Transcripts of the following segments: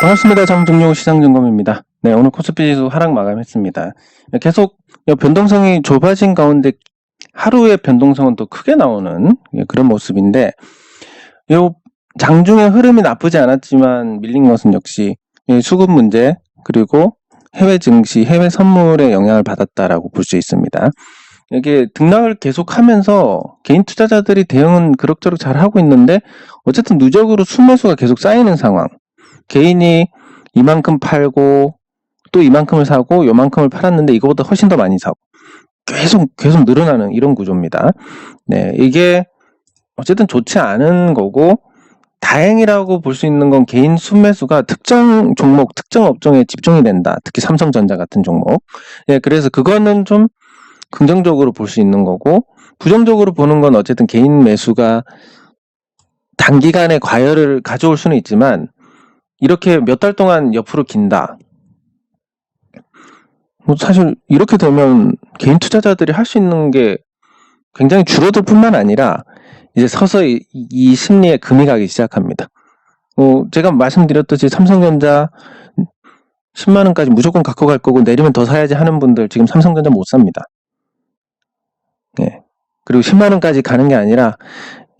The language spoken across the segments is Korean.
반갑습니다. 장종용 시장점검입니다. 네, 오늘 코스피 지수 하락 마감했습니다. 계속 변동성이 좁아진 가운데 하루의 변동성은 또 크게 나오는 그런 모습인데, 요 장중의 흐름이 나쁘지 않았지만 밀린 것은 역시 수급 문제 그리고 해외 증시, 해외 선물에 영향을 받았다라고 볼 수 있습니다. 이게 등락을 계속하면서 개인 투자자들이 대응은 그럭저럭 잘 하고 있는데 어쨌든 누적으로 순매수가 계속 쌓이는 상황. 개인이 이만큼 팔고 또 이만큼을 사고 요만큼을 팔았는데 이거보다 훨씬 더 많이 사고 계속 늘어나는 이런 구조입니다. 네, 이게 어쨌든 좋지 않은 거고 다행이라고 볼 수 있는 건 개인 순매수가 특정 종목, 특정 업종에 집중이 된다. 특히 삼성전자 같은 종목. 예, 그래서 그거는 좀 긍정적으로 볼 수 있는 거고 부정적으로 보는 건 어쨌든 개인 매수가 단기간에 과열을 가져올 수는 있지만 이렇게 몇 달 동안 옆으로 긴다. 사실 이렇게 되면 개인 투자자들이 할 수 있는 게 굉장히 줄어들 뿐만 아니라 이제 서서히 이 심리에 금이 가기 시작합니다. 제가 말씀드렸듯이 삼성전자 10만원까지 무조건 갖고 갈 거고 내리면 더 사야지 하는 분들 지금 삼성전자 못 삽니다. 네. 그리고 10만원까지 가는 게 아니라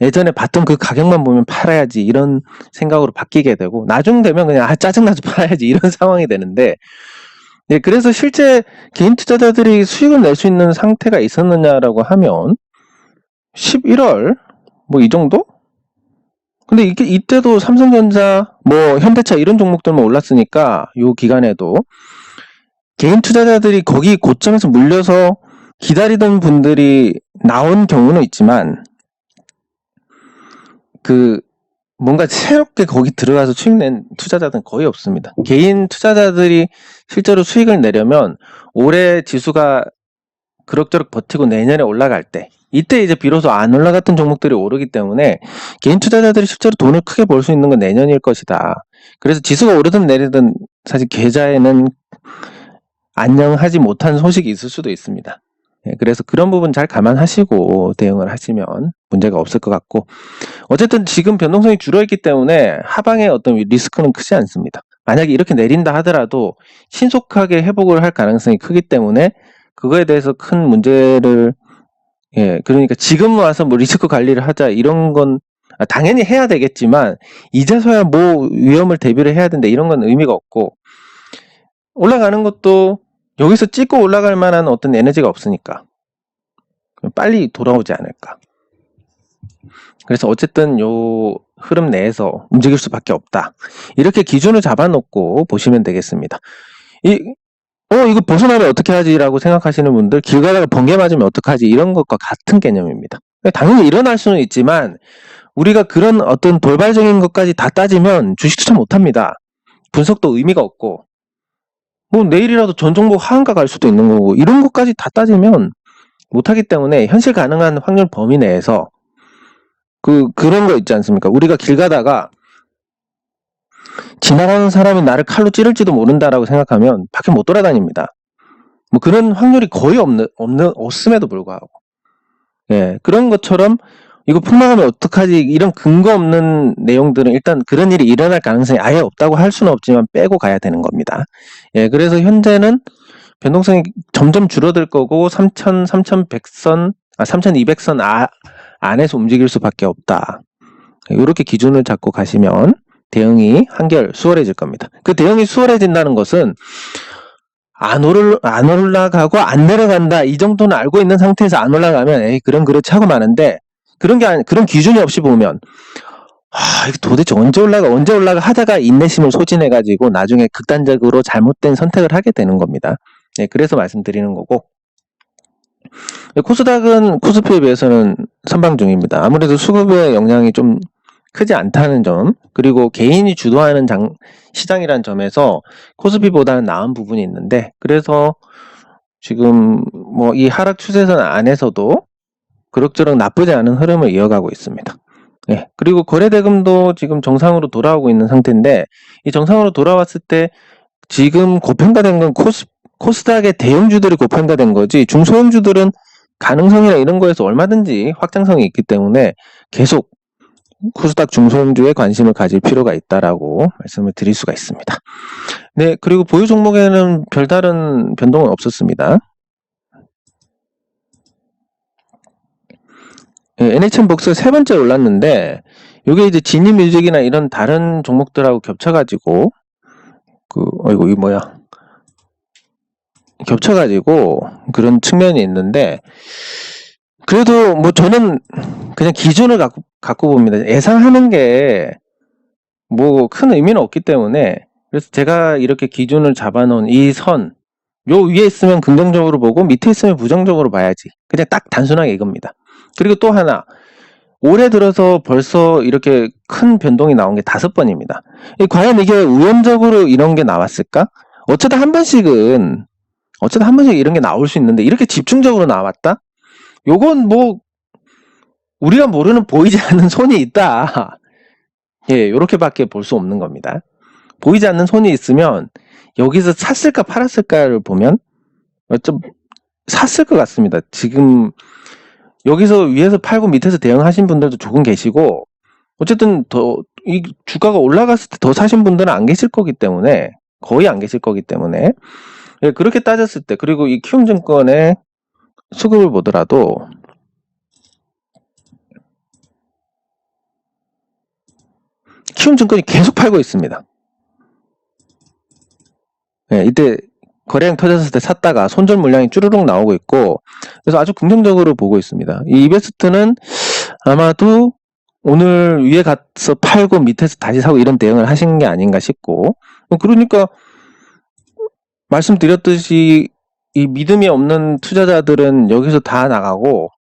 예전에 봤던 그 가격만 보면 팔아야지 이런 생각으로 바뀌게 되고 나중 되면 그냥 짜증나서 팔아야지 이런 상황이 되는데 예, 그래서 실제 개인 투자자들이 수익을 낼 수 있는 상태가 있었느냐라고 하면 11월 뭐 이 정도? 근데 이때도 삼성전자 뭐 현대차 이런 종목들만 올랐으니까 요 기간에도 개인 투자자들이 거기 고점에서 물려서 기다리던 분들이 나온 경우는 있지만 뭔가 새롭게 거기 들어가서 수익 낸 투자자들은 거의 없습니다. 개인 투자자들이 실제로 수익을 내려면 올해 지수가 그럭저럭 버티고 내년에 올라갈 때 이때 이제 비로소 안 올라갔던 종목들이 오르기 때문에 개인 투자자들이 실제로 돈을 크게 벌 수 있는 건 내년일 것이다. 그래서 지수가 오르든 내리든 사실 계좌에는 안녕하지 못한 소식이 있을 수도 있습니다. 그래서 그런 부분 잘 감안하시고 대응을 하시면 문제가 없을 것 같고 어쨌든 지금 변동성이 줄어있기 때문에 하방의 어떤 리스크는 크지 않습니다. 만약에 이렇게 내린다 하더라도 신속하게 회복을 할 가능성이 크기 때문에 그거에 대해서 큰 문제를 그러니까 지금 와서 뭐 리스크 관리를 하자 이런 건 당연히 해야 되겠지만 이제서야 뭐 위험을 대비를 해야 된다 이런 건 의미가 없고 올라가는 것도 여기서 찍고 올라갈 만한 어떤 에너지가 없으니까 빨리 돌아오지 않을까. 그래서 어쨌든 요 흐름 내에서 움직일 수밖에 없다. 이렇게 기준을 잡아놓고 보시면 되겠습니다. 이거 벗어나면 어떻게 하지? 라고 생각하시는 분들 길 가다가 번개 맞으면 어떡하지? 이런 것과 같은 개념입니다. 당연히 일어날 수는 있지만 우리가 그런 어떤 돌발적인 것까지 다 따지면 주식 투자 못합니다. 분석도 의미가 없고 뭐 내일이라도 전 종목 하한가 갈 수도 있는 거고 이런 것까지 다 따지면 못하기 때문에 현실 가능한 확률 범위 내에서 그런 거 있지 않습니까? 우리가 길 가다가 지나가는 사람이 나를 칼로 찌를지도 모른다라고 생각하면 밖에 못 돌아다닙니다. 뭐 그런 확률이 거의 없음에도 불구하고. 예, 그런 것처럼 이거 폭락하면 어떡하지? 이런 근거 없는 내용들은 일단 그런 일이 일어날 가능성이 아예 없다고 할 수는 없지만 빼고 가야 되는 겁니다. 예, 그래서 현재는 변동성이 점점 줄어들 거고 3,100선, 3,200선 안에서 움직일 수밖에 없다. 이렇게 기준을 잡고 가시면 대응이 한결 수월해질 겁니다. 그 대응이 수월해진다는 것은 안 올라가고 안 내려간다 이 정도는 알고 있는 상태에서 안 올라가면 그럼 그렇지 하고 마는데 그런 기준이 없이 보면 이거 도대체 언제 올라가 하다가 인내심을 소진해가지고 나중에 극단적으로 잘못된 선택을 하게 되는 겁니다. 네, 그래서 말씀드리는 거고 코스닥은 코스피에 비해서는 선방 중입니다. 아무래도 수급의 영향이 좀 크지 않다는 점 그리고 개인이 주도하는 시장이라는 점에서 코스피보다는 나은 부분이 있는데 그래서 지금 뭐 이 하락 추세선 안에서도 그럭저럭 나쁘지 않은 흐름을 이어가고 있습니다. 예, 그리고 거래대금도 지금 정상으로 돌아오고 있는 상태인데 이 정상으로 돌아왔을 때 지금 고평가된 건 코스닥의 대형주들이 고평가된 거지 중소형주들은 가능성이나 이런 거에서 얼마든지 확장성이 있기 때문에 계속 코스닥 중소형주에 관심을 가질 필요가 있다라고 말씀을 드릴 수가 있습니다. 네, 그리고 보유 종목에는 별다른 변동은 없었습니다. 네, NHN복스 세 번째 올랐는데 이게 이제 진입뮤직이나 이런 다른 종목들하고 겹쳐가지고 어이구 이 뭐야 겹쳐가지고 그런 측면이 있는데 그래도 뭐 저는 그냥 기준을 갖고 봅니다. 예상하는 게 뭐 큰 의미는 없기 때문에 그래서 제가 이렇게 기준을 잡아놓은 이 선 요 위에 있으면 긍정적으로 보고 밑에 있으면 부정적으로 봐야지. 그냥 딱 단순하게 이겁니다. 그리고 또 하나 올해 들어서 벌써 이렇게 큰 변동이 나온 게 5번입니다. 과연 이게 우연적으로 이런 게 나왔을까? 어쩌다 한 번씩 이런 게 나올 수 있는데 이렇게 집중적으로 나왔다? 요건 뭐 우리가 모르는 보이지 않는 손이 있다. 예, 요렇게밖에 볼 수 없는 겁니다. 보이지 않는 손이 있으면 여기서 샀을까 팔았을까를 보면 좀 샀을 것 같습니다. 지금 여기서 위에서 팔고 밑에서 대응하신 분들도 조금 계시고 어쨌든 이 주가가 올라갔을 때 더 사신 분들은 안 계실 거기 때문에 거의 안 계실 거기 때문에 예, 그렇게 따졌을 때 그리고 이 키움증권의 수급을 보더라도 키움증권이 계속 팔고 있습니다. 예, 이때 거래량 터졌을 때 샀다가 손절 물량이 쭈르륵 나오고 있고 그래서 아주 긍정적으로 보고 있습니다. 이 이베스트는 아마도 오늘 위에 가서 팔고 밑에서 다시 사고 이런 대응을 하신 게 아닌가 싶고 그러니까 말씀드렸듯이 이 믿음이 없는 투자자들은 여기서 다 나가고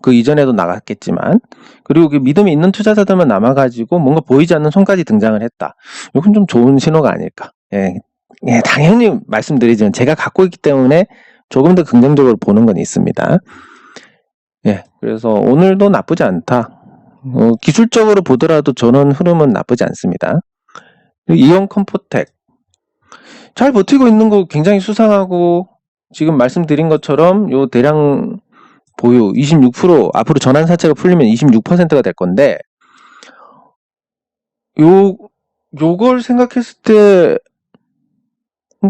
그 이전에도 나갔겠지만 그리고 그 믿음이 있는 투자자들만 남아가지고 뭔가 보이지 않는 손까지 등장을 했다. 이건 좀 좋은 신호가 아닐까. 예, 당연히 말씀드리지만 제가 갖고 있기 때문에 조금 더 긍정적으로 보는 건 있습니다. 예, 그래서 오늘도 나쁘지 않다. 기술적으로 보더라도 저는 흐름은 나쁘지 않습니다. 이온컴포텍 잘 버티고 있는 거 굉장히 수상하고 지금 말씀드린 것처럼 요 대량 보유 26% 앞으로 전환사채가 풀리면 26%가 될 건데 요걸 생각했을 때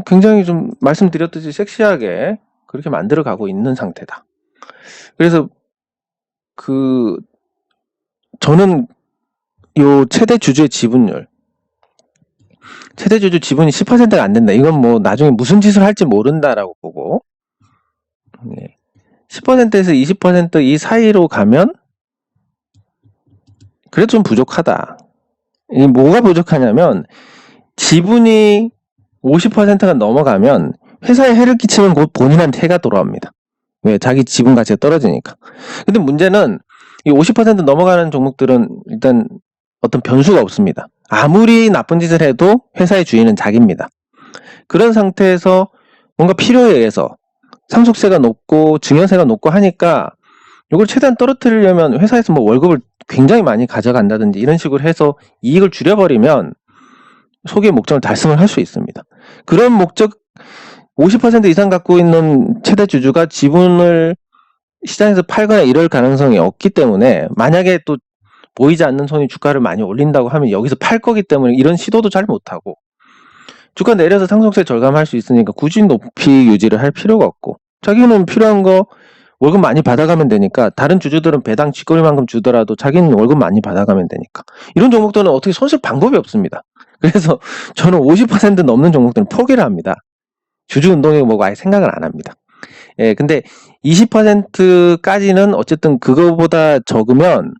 굉장히 좀 말씀드렸듯이 섹시하게 그렇게 만들어 가고 있는 상태다. 그래서 저는 요 최대 주주의 지분율 최대 주주 지분이 10%가 안 된다. 이건 뭐 나중에 무슨 짓을 할지 모른다라고 보고 10%에서 20% 이 사이로 가면 그래도 좀 부족하다. 이 뭐가 부족하냐면 지분이 50%가 넘어가면 회사에 해를 끼치면 곧 본인한테 해가 돌아옵니다. 왜? 자기 지분 가치가 떨어지니까. 근데 문제는 이 50% 넘어가는 종목들은 일단 어떤 변수가 없습니다. 아무리 나쁜 짓을 해도 회사의 주인은 자기입니다. 그런 상태에서 뭔가 필요에 의해서 상속세가 높고 증여세가 높고 하니까 이걸 최대한 떨어뜨리려면 회사에서 뭐 월급을 굉장히 많이 가져간다든지 이런 식으로 해서 이익을 줄여버리면 소기의 목적을 달성을 할 수 있습니다. 그런 목적 50% 이상 갖고 있는 최대 주주가 지분을 시장에서 팔거나 이럴 가능성이 없기 때문에 만약에 또 보이지 않는 손이 주가를 많이 올린다고 하면 여기서 팔 거기 때문에 이런 시도도 잘 못하고 주가 내려서 상속세 절감할 수 있으니까 굳이 높이 유지를 할 필요가 없고 자기는 필요한 거 월급 많이 받아가면 되니까 다른 주주들은 배당 쥐꼬리만큼 주더라도 자기는 월급 많이 받아가면 되니까 이런 종목들은 어떻게 손쓸 방법이 없습니다. 그래서 저는 50% 넘는 종목들은 포기를 합니다. 주주 운동에 뭐고 아예 생각을 안 합니다. 예, 근데 20%까지는 어쨌든 그거보다 적으면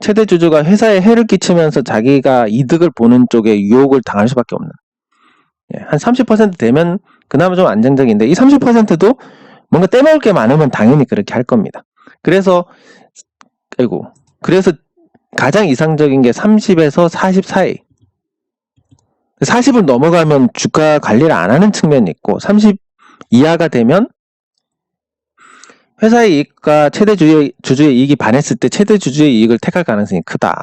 최대 주주가 회사에 해를 끼치면서 자기가 이득을 보는 쪽에 유혹을 당할 수밖에 없는. 예, 한 30% 되면 그나마 좀 안정적인데 이 30%도 뭔가 떼먹을 게 많으면 당연히 그렇게 할 겁니다. 그래서 가장 이상적인 게 30에서 40 사이. 40을 넘어가면 주가 관리를 안 하는 측면이 있고 30 이하가 되면 회사의 이익과 최대 주주의 이익이 반했을 때 최대 주주의 이익을 택할 가능성이 크다.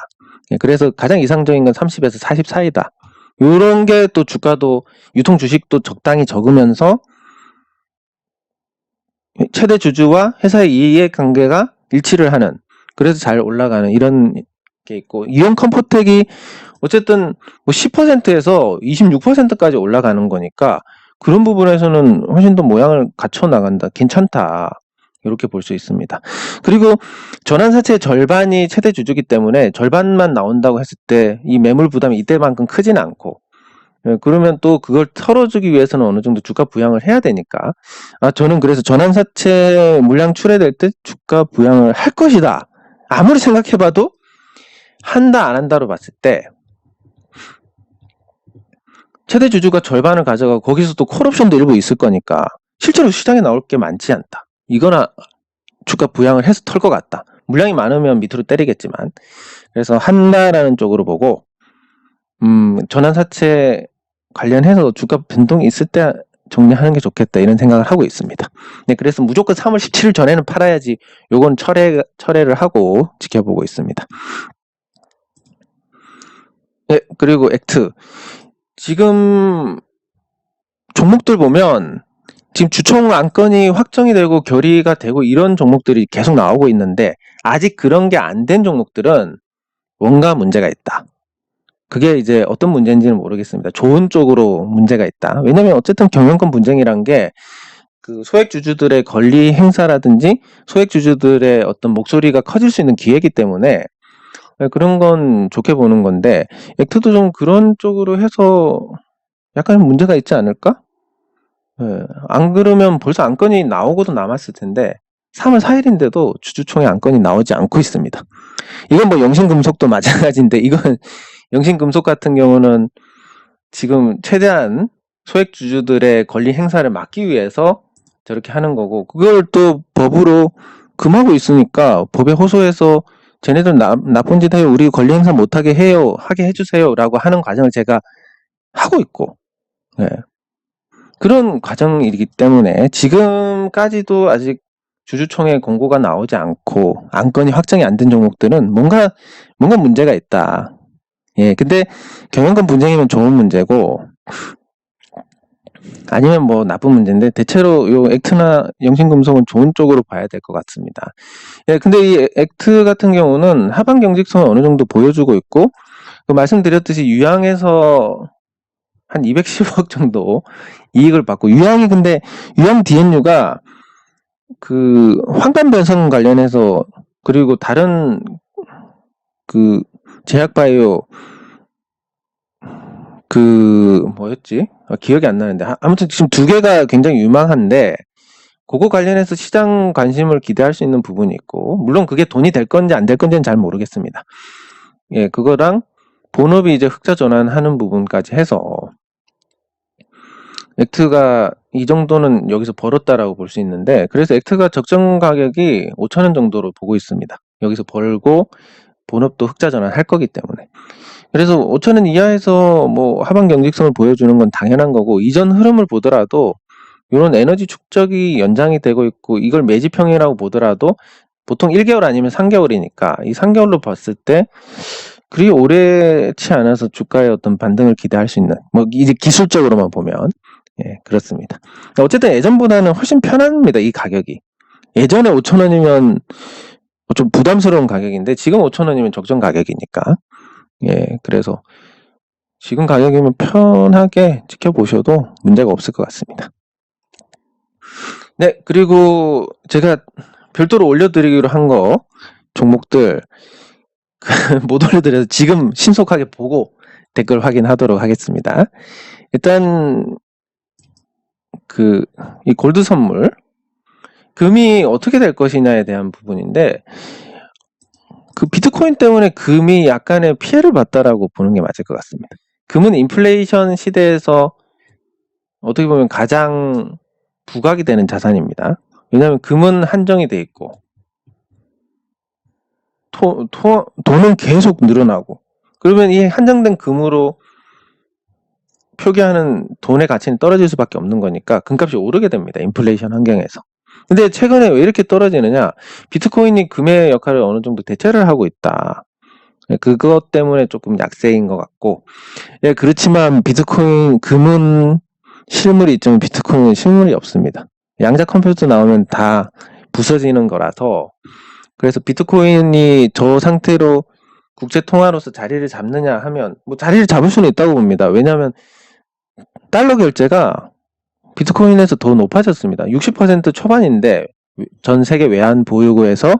그래서 가장 이상적인 건 30에서 40 사이다. 이런 게 또 주가도 유통 주식도 적당히 적으면서 최대 주주와 회사의 이익 관계가 일치를 하는 그래서 잘 올라가는 이런 게 있고, 이온 컴포텍이 어쨌든 뭐 10%에서 26%까지 올라가는 거니까 그런 부분에서는 훨씬 더 모양을 갖춰 나간다. 괜찮다. 이렇게 볼 수 있습니다. 그리고 전환사채의 절반이 최대 주주기 때문에 절반만 나온다고 했을 때 이 매물 부담이 이때만큼 크지는 않고, 그러면 또 그걸 털어주기 위해서는 어느 정도 주가 부양을 해야 되니까, 저는 그래서 전환사채 물량 출회될 때 주가 부양을 할 것이다. 아무리 생각해봐도 한다 안 한다로 봤을 때 최대 주주가 절반을 가져가고 거기서 또 콜옵션도 일부 있을 거니까 실제로 시장에 나올 게 많지 않다. 이거나 주가 부양을 해서 털 것 같다. 물량이 많으면 밑으로 때리겠지만, 그래서 한다라는 쪽으로 보고, 전환사채 관련해서 주가 변동이 있을 때 정리하는 게 좋겠다, 이런 생각을 하고 있습니다. 네, 그래서 무조건 3월 17일 전에는 팔아야지, 요건 철회를 하고 지켜보고 있습니다. 네, 그리고 액트. 지금 종목들 보면 지금 주총 안건이 확정이 되고 결의가 되고 이런 종목들이 계속 나오고 있는데, 아직 그런 게 안 된 종목들은 뭔가 문제가 있다. 그게 이제 어떤 문제인지는 모르겠습니다. 좋은 쪽으로 문제가 있다. 왜냐면 어쨌든 경영권 분쟁이란 게 그 소액주주들의 권리 행사라든지 소액주주들의 어떤 목소리가 커질 수 있는 기회이기 때문에 그런 건 좋게 보는 건데, 액트도 좀 그런 쪽으로 해서 약간 문제가 있지 않을까? 안 그러면 벌써 안건이 나오고도 남았을 텐데 3월 4일인데도 주주총회 안건이 나오지 않고 있습니다. 이건 뭐 영신금속도 마찬가지인데, 이건 영신금속 같은 경우는 지금 최대한 소액주주들의 권리 행사를 막기 위해서 저렇게 하는 거고, 그걸 또 법으로 금하고 있으니까 법에 호소해서 쟤네들 나쁜 짓 해요, 우리 권리 행사 못하게 해요, 하게 해주세요 라고 하는 과정을 제가 하고 있고, 그런 과정이기 때문에 지금까지도 아직 주주총회 공고가 나오지 않고 안건이 확정이 안 된 종목들은 뭔가 문제가 있다. 근데 경영권 분쟁이면 좋은 문제고 아니면 뭐 나쁜 문제인데, 대체로 요 액트나 영신금속은 좋은 쪽으로 봐야 될 것 같습니다. 근데 이 액트 같은 경우는 하반 경직성을 어느 정도 보여주고 있고, 말씀드렸듯이 유양에서 한 210억 정도 이익을 받고, 근데 유양 DNU가 그 환관 변성 관련해서, 그리고 다른 그 제약바이오 뭐였지? 기억이 안 나는데, 아무튼 지금 두 개가 굉장히 유망한데 그거 관련해서 시장 관심을 기대할 수 있는 부분이 있고, 물론 그게 돈이 될 건지 안 될 건지는 잘 모르겠습니다. 그거랑 본업이 이제 흑자 전환하는 부분까지 해서 액트가 이 정도는 여기서 벌었다라고 볼 수 있는데, 그래서 액트가 적정 가격이 5,000원 정도로 보고 있습니다. 여기서 벌고 본업도 흑자 전환할 거기 때문에. 그래서 5,000원 이하에서 뭐 하반 경직성을 보여주는 건 당연한 거고, 이전 흐름을 보더라도 이런 에너지 축적이 연장이 되고 있고, 이걸 매집형이라고 보더라도 보통 1개월 아니면 3개월이니까 이 3개월로 봤을 때 그리 오래치 않아서 주가의 어떤 반등을 기대할 수 있는, 뭐 이제 기술적으로만 보면 그렇습니다. 어쨌든 예전보다는 훨씬 편합니다, 이 가격이. 예전에 5,000원이면 좀 부담스러운 가격인데 지금 5,000원이면 적정 가격이니까, 그래서 지금 가격이면 편하게 지켜보셔도 문제가 없을 것 같습니다. 네, 그리고 제가 별도로 올려드리기로 한 거 종목들 못 올려드려서 지금 신속하게 보고 댓글 확인하도록 하겠습니다. 일단 이 골드 선물, 금이 어떻게 될 것이냐에 대한 부분인데, 그 비트코인 때문에 금이 약간의 피해를 봤다라고 보는 게 맞을 것 같습니다. 금은 인플레이션 시대에서 어떻게 보면 가장 부각이 되는 자산입니다. 왜냐하면 금은 한정이 돼 있고 돈은 계속 늘어나고, 그러면 이 한정된 금으로 표기하는 돈의 가치는 떨어질 수밖에 없는 거니까 금값이 오르게 됩니다, 인플레이션 환경에서. 근데 최근에 왜 이렇게 떨어지느냐, 비트코인이 금의 역할을 어느 정도 대체를 하고 있다. 그것 때문에 조금 약세인 것 같고, 그렇지만 금은 실물이 있지만 비트코인은 실물이 없습니다. 양자 컴퓨터 나오면 다 부서지는 거라서, 그래서 비트코인이 저 상태로 국제 통화로서 자리를 잡느냐 하면 뭐 자리를 잡을 수는 있다고 봅니다. 왜냐하면 달러 결제가 비트코인에서 더 높아졌습니다. 60% 초반인데 전 세계 외환 보유고에서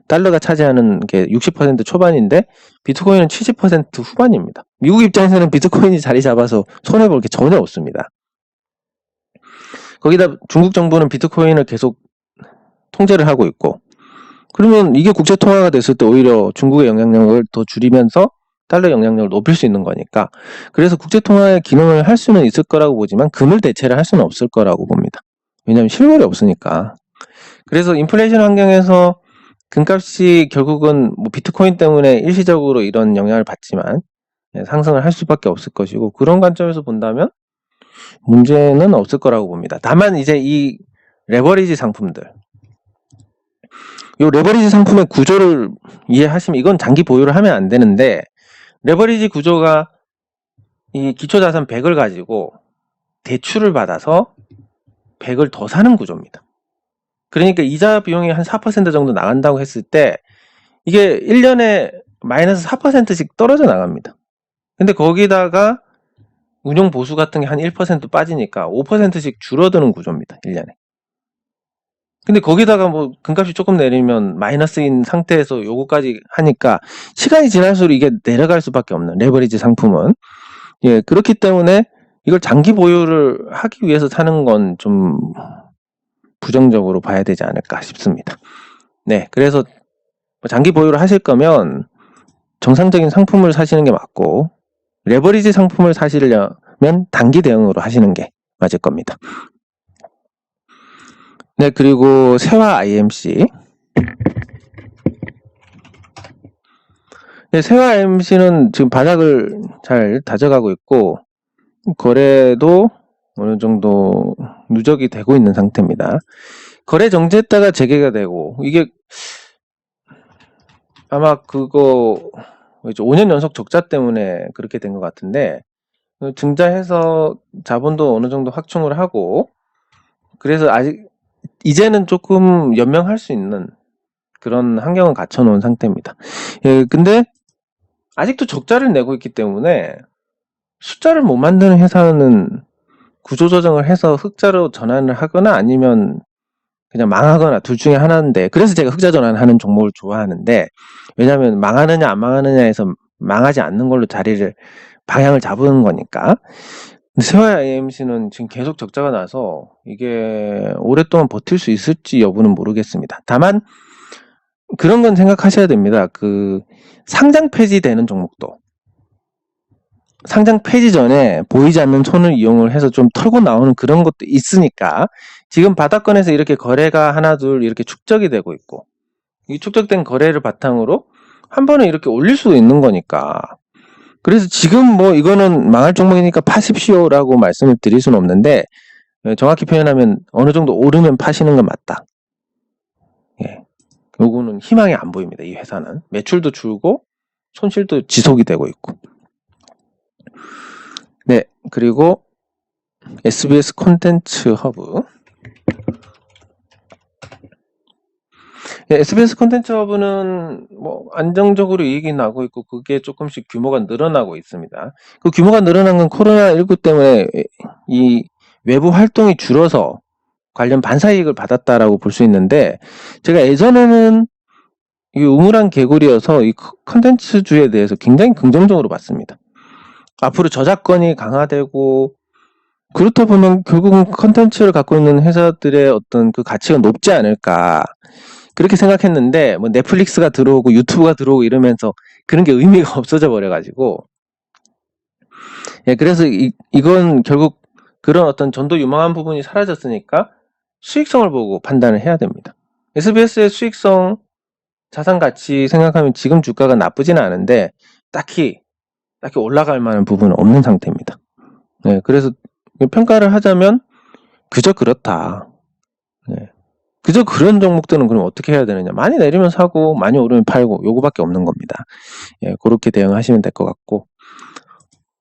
달러가 차지하는 게 60% 초반인데 비트코인은 70% 후반입니다. 미국 입장에서는 비트코인이 자리 잡아서 손해볼 게 전혀 없습니다. 거기다 중국 정부는 비트코인을 계속 통제를 하고 있고, 그러면 이게 국제 통화가 됐을 때 오히려 중국의 영향력을 더 줄이면서 달러 영향력을 높일 수 있는 거니까, 그래서 국제 통화의 기능을 할 수는 있을 거라고 보지만 금을 대체를 할 수는 없을 거라고 봅니다. 왜냐하면 실물이 없으니까. 그래서 인플레이션 환경에서 금값이 결국은 뭐 비트코인 때문에 일시적으로 이런 영향을 받지만 상승을 할 수밖에 없을 것이고, 그런 관점에서 본다면 문제는 없을 거라고 봅니다. 다만 이제 이 레버리지 상품들, 이 레버리지 상품의 구조를 이해하시면 이건 장기 보유를 하면 안 되는데, 레버리지 구조가 이 기초자산 100을 가지고 대출을 받아서 100을 더 사는 구조입니다. 그러니까 이자 비용이 한 4% 정도 나간다고 했을 때 이게 1년에 마이너스 4%씩 떨어져 나갑니다. 근데 거기다가 운용 보수 같은 게 한 1% 빠지니까 5%씩 줄어드는 구조입니다. 1년에. 근데 거기다가 뭐 금값이 조금 내리면 마이너스인 상태에서 요거까지 하니까 시간이 지날수록 이게 내려갈 수밖에 없는 레버리지 상품은. 예, 그렇기 때문에 이걸 장기 보유를 하기 위해서 사는 건 좀 부정적으로 봐야 되지 않을까 싶습니다. 네, 그래서 장기 보유를 하실 거면 정상적인 상품을 사시는 게 맞고, 레버리지 상품을 사시려면 단기 대응으로 하시는 게 맞을 겁니다. 네, 그리고 세화 IMC. 네, 세화 IMC는 지금 바닥을 잘 다져가고 있고, 거래도 어느 정도 누적이 되고 있는 상태입니다. 거래 정지했다가 재개가 되고, 이게 아마 그거 5년 연속 적자 때문에 그렇게 된 것 같은데, 증자해서 자본도 어느 정도 확충을 하고, 그래서 아직 이제는 조금 연명할 수 있는 그런 환경을 갖춰놓은 상태입니다. 예, 근데 아직도 적자를 내고 있기 때문에 숫자를 못 만드는 회사는 구조조정을 해서 흑자로 전환을 하거나 아니면 그냥 망하거나 둘 중에 하나인데, 그래서 제가 흑자 전환하는 종목을 좋아하는데, 왜냐하면 망하느냐 안 망하느냐에서 망하지 않는 걸로 방향을 잡은 거니까. 세화 AMC는 지금 계속 적자가 나서 이게 오랫동안 버틸 수 있을지 여부는 모르겠습니다. 다만 그런 건 생각하셔야 됩니다. 그 상장 폐지되는 종목도 상장 폐지 전에 보이지 않는 손을 이용을 해서 좀 털고 나오는 그런 것도 있으니까, 지금 바닥권에서 이렇게 거래가 하나 둘 이렇게 축적이 되고 있고, 이 축적된 거래를 바탕으로 한 번에 이렇게 올릴 수도 있는 거니까, 그래서 지금 뭐 이거는 망할 종목이니까 파십시오라고 말씀을 드릴 수는 없는데, 정확히 표현하면 어느 정도 오르면 파시는 건 맞다. 예. 요거는 희망이 안 보입니다. 이 회사는 매출도 줄고 손실도 지속이 되고 있고. 네, 그리고 SBS 콘텐츠 허브. 네, SBS 콘텐츠 허브는 뭐 안정적으로 이익이 나고 있고, 그게 조금씩 규모가 늘어나고 있습니다. 그 규모가 늘어난 건 코로나19 때문에 이 외부 활동이 줄어서 관련 반사이익을 받았다라고 볼 수 있는데, 제가 예전에는 이 우물한 개구리여서 이 컨텐츠주에 대해서 굉장히 긍정적으로 봤습니다. 앞으로 저작권이 강화되고, 그렇다 보면 결국은 컨텐츠를 갖고 있는 회사들의 어떤 그 가치가 높지 않을까, 그렇게 생각했는데, 뭐 넷플릭스가 들어오고 유튜브가 들어오고 이러면서 그런 게 의미가 없어져 버려가지고, 예, 그래서 이건 결국 그런 어떤 전도 유망한 부분이 사라졌으니까 수익성을 보고 판단을 해야 됩니다. SBS의 수익성, 자산 가치 생각하면 지금 주가가 나쁘지는 않은데 딱히 올라갈 만한 부분은 없는 상태입니다. 네, 그래서 평가를 하자면 그저 그렇다. 네. 그저 그런 종목들은 그럼 어떻게 해야 되느냐? 많이 내리면 사고 많이 오르면 팔고, 요거밖에 없는 겁니다. 예, 그렇게 대응하시면 될 것 같고.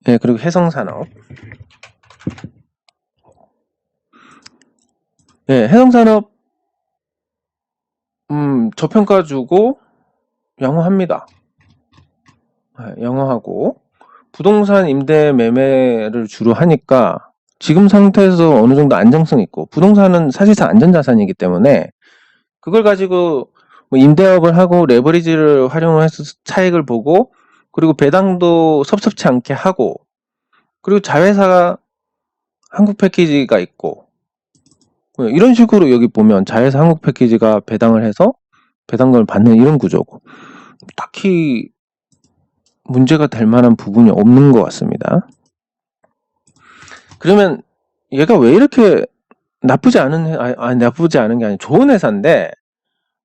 예, 그리고 해성산업. 예, 해성산업 저평가 주고 양호합니다. 영어하고 부동산 임대 매매를 주로 하니까 지금 상태에서 어느 정도 안정성 있고 부동산은 사실상 안전자산이기 때문에 그걸 가지고 뭐 임대업을 하고 레버리지를 활용해서 차익을 보고 그리고 배당도 섭섭치 않게 하고 그리고 자회사가 한국 패키지가 있고 이런 식으로 여기 보면 자회사 한국 패키지가 배당을 해서 배당금을 받는 이런 구조고 딱히 문제가 될 만한 부분이 없는 것 같습니다. 그러면 얘가 왜 이렇게 나쁘지 않은 게 아니라 좋은 회사인데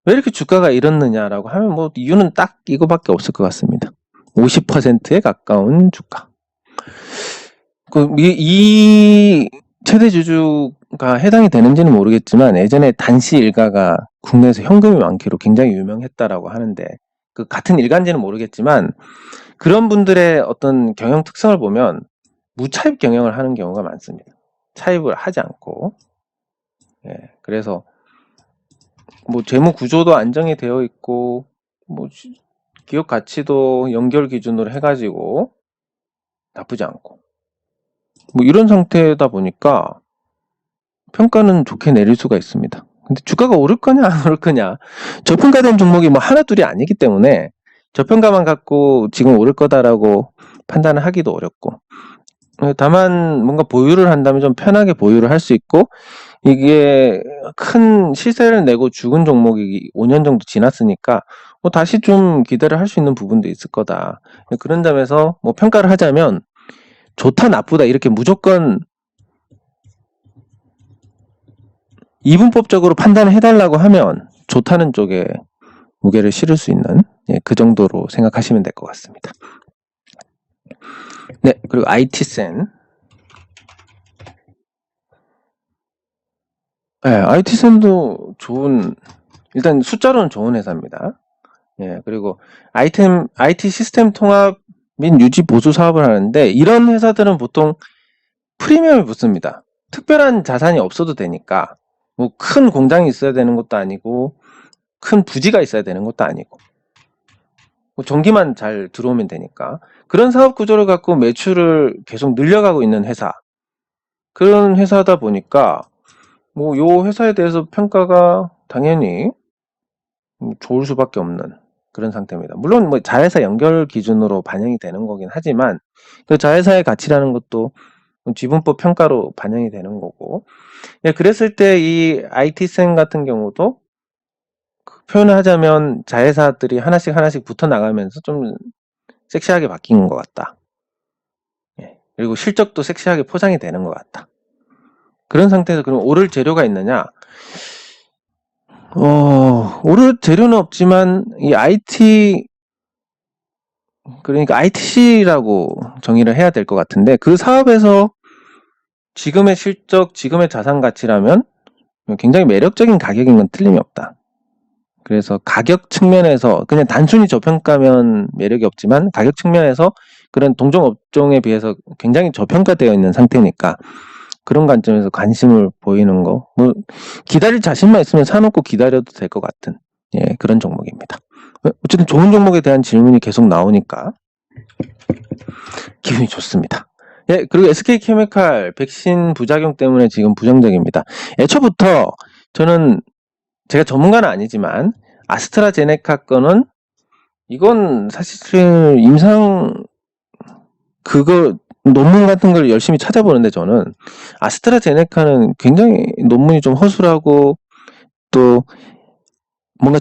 왜 이렇게 주가가 이렇느냐라고 하면 뭐 이유는 딱 이거밖에 없을 것 같습니다. 50%에 가까운 주가. 이 최대 주주가 해당이 되는지는 모르겠지만 예전에 단시 일가가 국내에서 현금이 많기로 굉장히 유명했다라고 하는데 그 같은 일가인지는 모르겠지만 그런 분들의 어떤 경영 특성을 보면 무차입 경영을 하는 경우가 많습니다. 차입을 하지 않고 그래서 뭐 재무 구조도 안정이 되어 있고 뭐 기업 가치도 연결 기준으로 해가지고 나쁘지 않고 뭐 이런 상태다 보니까 평가는 좋게 내릴 수가 있습니다. 근데 주가가 오를 거냐 안 오를 거냐 저평가된 종목이 뭐 하나 둘이 아니기 때문에 저평가만 갖고 지금 오를 거다라고 판단을 하기도 어렵고 다만 뭔가 보유를 한다면 좀 편하게 보유를 할 수 있고 이게 큰 시세를 내고 죽은 종목이 5년 정도 지났으니까 뭐 다시 좀 기대를 할 수 있는 부분도 있을 거다. 그런 점에서 뭐 평가를 하자면 좋다 나쁘다 이렇게 무조건 이분법적으로 판단을 해달라고 하면 좋다는 쪽에 무게를 실을 수 있는 그 정도로 생각하시면 될 것 같습니다. 네, 그리고 IT센. 네, IT센도 일단 숫자로는 좋은 회사입니다. 그리고 IT 시스템 통합 및 유지 보수 사업을 하는데 이런 회사들은 보통 프리미엄이 붙습니다. 특별한 자산이 없어도 되니까 뭐 큰 공장이 있어야 되는 것도 아니고 큰 부지가 있어야 되는 것도 아니고 뭐 전기만 잘 들어오면 되니까 그런 사업 구조를 갖고 매출을 계속 늘려가고 있는 회사 그런 회사다 보니까 뭐 요 회사에 대해서 평가가 당연히 좋을 수밖에 없는 그런 상태입니다. 물론 뭐 자회사 연결 기준으로 반영이 되는 거긴 하지만 그 자회사의 가치라는 것도 지분법 평가로 반영이 되는 거고 그랬을 때 이 IT센 같은 경우도 표현을 하자면 자회사들이 하나씩 붙어 나가면서 좀 섹시하게 바뀐 것 같다. 그리고 실적도 섹시하게 포장이 되는 것 같다. 그런 상태에서 그럼 오를 재료가 있느냐? 오를 재료는 없지만 이 그러니까 ITC라고 정의를 해야 될 것 같은데 그 사업에서 지금의 실적, 지금의 자산 가치라면 굉장히 매력적인 가격인 건 틀림이 없다. 그래서 가격 측면에서 그냥 단순히 저평가면 매력이 없지만 가격 측면에서 그런 동종 업종에 비해서 굉장히 저평가되어 있는 상태니까 그런 관점에서 관심을 보이는 거, 뭐 기다릴 자신만 있으면 사놓고 기다려도 될 것 같은 그런 종목입니다. 어쨌든 좋은 종목에 대한 질문이 계속 나오니까 기분이 좋습니다. 그리고 SK케미칼 백신 부작용 때문에 지금 부정적입니다. 애초부터 저는 제가 전문가는 아니지만 아스트라제네카 거는 이건 사실 그거 논문 같은 걸 열심히 찾아보는데 저는 아스트라제네카는 굉장히 논문이 좀 허술하고 또 뭔가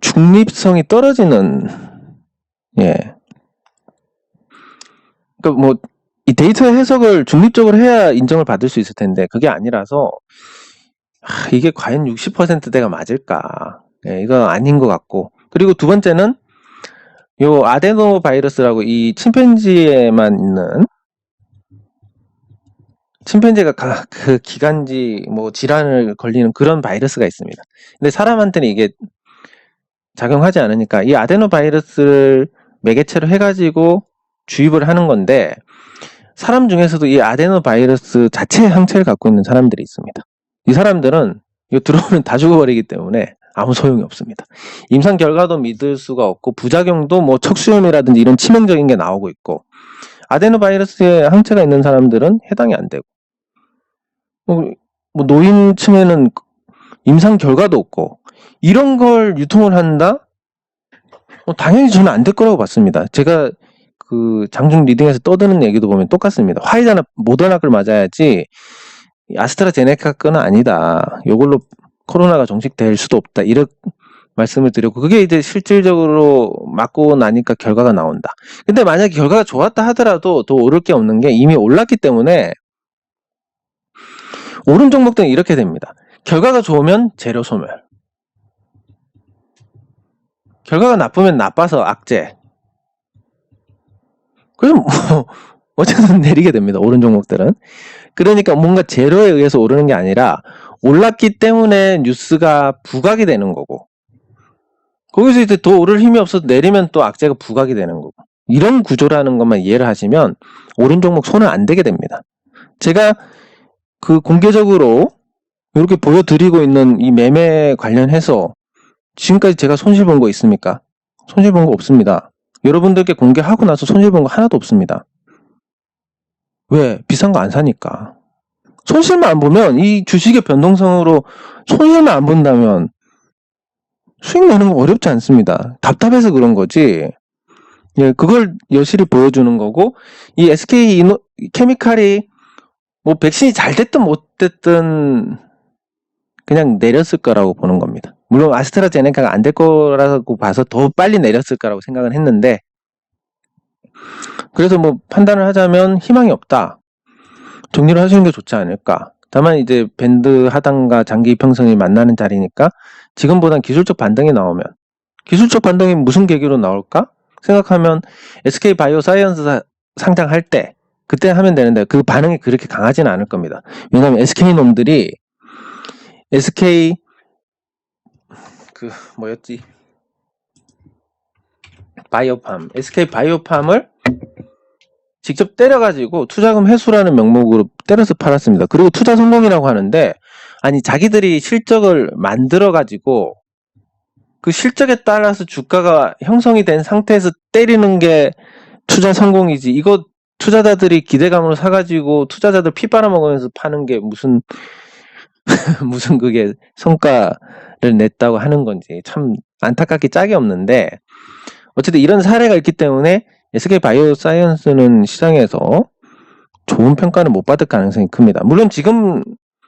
중립성이 떨어지는 그러니까 뭐 이 데이터 해석을 중립적으로 해야 인정을 받을 수 있을 텐데 그게 아니라서 이게 과연 60%대가 맞을까? 이거 아닌 것 같고 그리고 두 번째는 요 아데노 바이러스라고 이 침팬지에만 있는 침팬지가 그 기관지 뭐 질환을 걸리는 그런 바이러스가 있습니다. 근데 사람한테는 이게 작용하지 않으니까 이 아데노 바이러스를 매개체로 해가지고 주입을 하는 건데 사람 중에서도 이 아데노 바이러스 자체의 항체를 갖고 있는 사람들이 있습니다. 이 사람들은 이거 들어오면 다 죽어버리기 때문에 아무 소용이 없습니다. 임상 결과도 믿을 수가 없고 부작용도 뭐 척수염이라든지 이런 치명적인 게 나오고 있고 아데노바이러스에 항체가 있는 사람들은 해당이 안 되고 뭐 노인층에는 임상 결과도 없고 이런 걸 유통을 한다? 당연히 저는 안 될 거라고 봤습니다. 제가 그 장중 리딩에서 떠드는 얘기도 보면 똑같습니다. 화이자나 모더나 걸 맞아야지 아스트라제네카 거는 아니다. 이걸로 코로나가 종식될 수도 없다. 이런 말씀을 드렸고 그게 이제 실질적으로 맞고 나니까 결과가 나온다. 근데 만약에 결과가 좋았다 하더라도 더 오를 게 없는 게 이미 올랐기 때문에 오른 종목들은 이렇게 됩니다. 결과가 좋으면 재료 소멸. 결과가 나쁘면 나빠서 악재. 그럼 뭐 어쨌든 내리게 됩니다. 오른 종목들은. 그러니까 뭔가 재료에 의해서 오르는 게 아니라 올랐기 때문에 뉴스가 부각이 되는 거고 거기서 이제 더 오를 힘이 없어서 내리면 또 악재가 부각이 되는 거고 이런 구조라는 것만 이해를 하시면 오른 종목 손을 안 대게 됩니다. 제가 그 공개적으로 이렇게 보여드리고 있는 이 매매 관련해서 지금까지 제가 손실 본 거 있습니까? 손실 본 거 없습니다. 여러분들께 공개하고 나서 손실 본 거 하나도 없습니다. 왜? 비싼 거 안 사니까. 손실만 안 보면 이 주식의 변동성으로 손실만 안 본다면 수익 내는 거 어렵지 않습니다. 답답해서 그런 거지. 예, 그걸 여실히 보여주는 거고 이 SK 케미칼이 뭐 백신이 잘 됐든 못 됐든 그냥 내렸을 거라고 보는 겁니다. 물론 아스트라제네카가 안 될 거라고 봐서 더 빨리 내렸을 거라고 생각은 했는데 그래서 뭐 판단을 하자면 희망이 없다. 정리를 하시는 게 좋지 않을까. 다만 이제 밴드 하단과 장기 이평선이 만나는 자리니까 지금보단 기술적 반등이 나오면 기술적 반등이 무슨 계기로 나올까? 생각하면 SK 바이오사이언스 상장할 때 그때 하면 되는데 그 반응이 그렇게 강하지는 않을 겁니다. 왜냐하면 SK 놈들이 SK 그 뭐였지? 바이오팜 SK 바이오팜을 직접 때려가지고 투자금 회수라는 명목으로 때려서 팔았습니다. 그리고 투자 성공이라고 하는데 아니 자기들이 실적을 만들어가지고 그 실적에 따라서 주가가 형성이 된 상태에서 때리는 게 투자 성공이지 이거 투자자들이 기대감으로 사가지고 투자자들 피 빨아먹으면서 파는 게 무슨 무슨 그게 성과를 냈다고 하는 건지 참 안타깝게 짝이 없는데 어쨌든 이런 사례가 있기 때문에 SK 바이오사이언스는 시장에서 좋은 평가는 못 받을 가능성이 큽니다. 물론 지금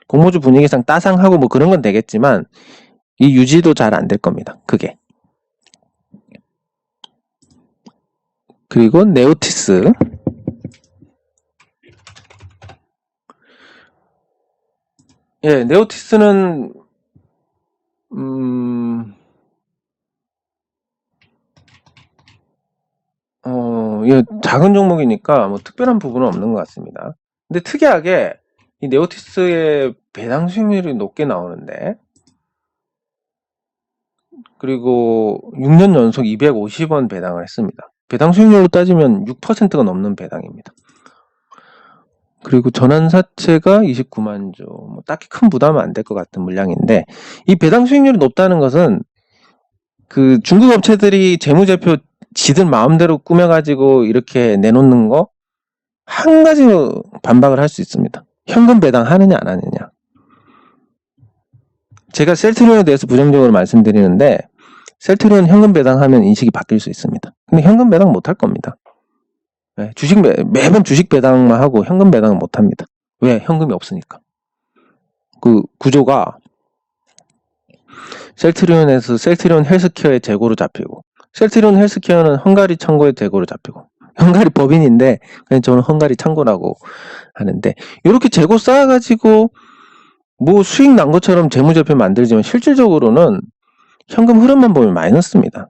공모주 분위기상 따상하고 뭐 그런 건 되겠지만 이 유지도 잘 안 될 겁니다. 그게. 그리고 네오티스. 예, 네오티스는 예, 작은 종목이니까 뭐 특별한 부분은 없는 것 같습니다. 근데 특이하게 이 네오티스의 배당 수익률이 높게 나오는데 그리고 6년 연속 250원 배당을 했습니다. 배당 수익률로 따지면 6%가 넘는 배당입니다. 그리고 전환사채가 29만 주, 뭐 딱히 큰 부담은 안 될 것 같은 물량인데 이 배당 수익률이 높다는 것은 그 중국 업체들이 재무제표 지들 마음대로 꾸며가지고 이렇게 내놓는 거 한 가지 반박을 할 수 있습니다. 현금 배당 하느냐 안 하느냐. 제가 셀트리온에 대해서 부정적으로 말씀드리는데 셀트리온 현금 배당하면 인식이 바뀔 수 있습니다. 근데 현금 배당 못 할 겁니다. 네, 매번 주식 배당만 하고 현금 배당은 못 합니다. 왜? 현금이 없으니까. 그 구조가 셀트리온에서 셀트리온 헬스케어의 재고로 잡히고 셀트리온 헬스케어는 헝가리 창고의 재고로 잡히고 헝가리 법인인데 그냥 저는 헝가리 창고라고 하는데 이렇게 재고 쌓아가지고 뭐 수익 난 것처럼 재무제표 만들지만 실질적으로는 현금 흐름만 보면 마이너스입니다.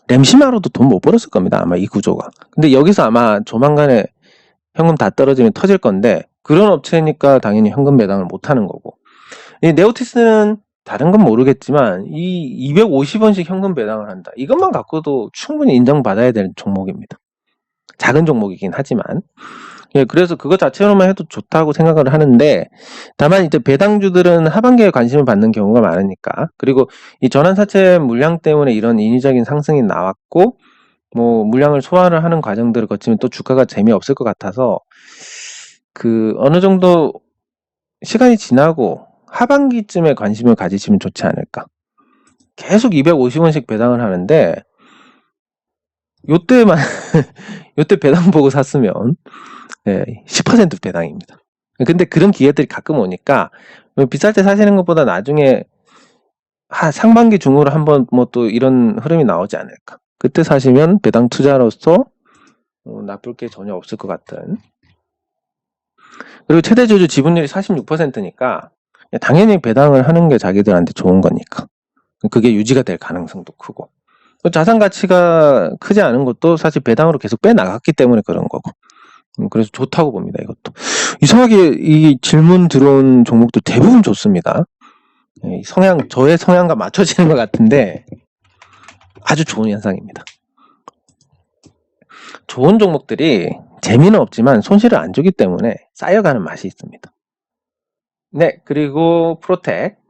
램시마로도 돈 못 벌었을 겁니다. 아마 이 구조가. 근데 여기서 아마 조만간에 현금 다 떨어지면 터질 건데 그런 업체니까 당연히 현금 배당을 못 하는 거고 이 네오티스는 다른 건 모르겠지만 이 250원씩 현금 배당을 한다. 이것만 갖고도 충분히 인정받아야 되는 종목입니다. 작은 종목이긴 하지만 예, 그래서 그거 자체로만 해도 좋다고 생각을 하는데, 다만 이제 배당주들은 하반기에 관심을 받는 경우가 많으니까, 그리고 이 전환사채 물량 때문에 이런 인위적인 상승이 나왔고, 뭐 물량을 소화를 하는 과정들을 거치면 또 주가가 재미없을 것 같아서, 그 어느 정도 시간이 지나고 하반기쯤에 관심을 가지시면 좋지 않을까. 계속 250원씩 배당을 하는데, 요때만 요때 배당 보고 샀으면 10% 배당입니다. 근데 그런 기회들이 가끔 오니까 비쌀 때 사시는 것보다 나중에 상반기 중으로 한번 뭐 또 이런 흐름이 나오지 않을까. 그때 사시면 배당 투자로서 나쁠 게 전혀 없을 것 같은. 그리고 최대 주주 지분율이 46%니까 당연히 배당을 하는 게 자기들한테 좋은 거니까. 그게 유지가 될 가능성도 크고. 자산 가치가 크지 않은 것도 사실 배당으로 계속 빼나갔기 때문에 그런 거고. 그래서 좋다고 봅니다, 이것도. 이상하게 이 질문 들어온 종목도 대부분 좋습니다. 저의 성향과 맞춰지는 것 같은데 아주 좋은 현상입니다. 좋은 종목들이 재미는 없지만 손실을 안 주기 때문에 쌓여가는 맛이 있습니다. 네, 그리고 프로텍.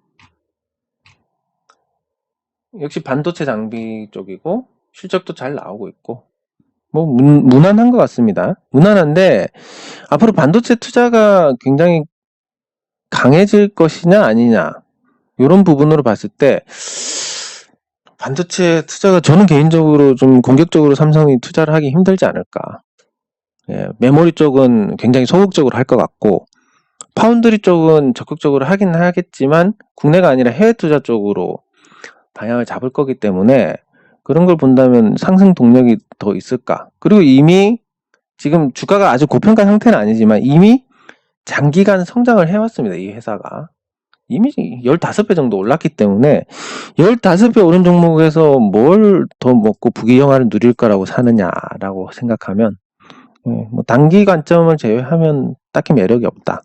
역시 반도체 장비 쪽이고 실적도 잘 나오고 있고 뭐 무난한 것 같습니다. 무난한데 앞으로 반도체 투자가 굉장히 강해질 것이냐 아니냐 이런 부분으로 봤을 때 반도체 투자가 저는 개인적으로 좀 공격적으로 삼성이 투자를 하기 힘들지 않을까. 메모리 쪽은 굉장히 소극적으로 할 것 같고 파운드리 쪽은 적극적으로 하긴 하겠지만 국내가 아니라 해외 투자 쪽으로 방향을 잡을 거기 때문에 그런 걸 본다면 상승 동력이 더 있을까. 그리고 이미 지금 주가가 아주 고평가 상태는 아니지만 이미 장기간 성장을 해왔습니다. 이 회사가. 이미 15배 정도 올랐기 때문에 15배 오른 종목에서 뭘 더 먹고 부귀영화를 누릴까라고 사느냐라고 생각하면 뭐 단기 관점을 제외하면 딱히 매력이 없다.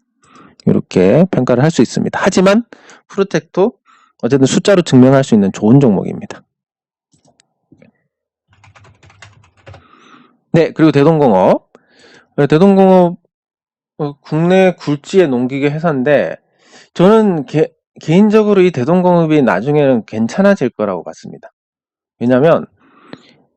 이렇게 평가를 할 수 있습니다. 하지만 프로텍도 어쨌든 숫자로 증명할 수 있는 좋은 종목입니다. 네, 그리고 대동공업. 대동공업 국내 굴지의 농기계 회사인데 저는 개인적으로 이 대동공업이 나중에는 괜찮아질 거라고 봤습니다. 왜냐하면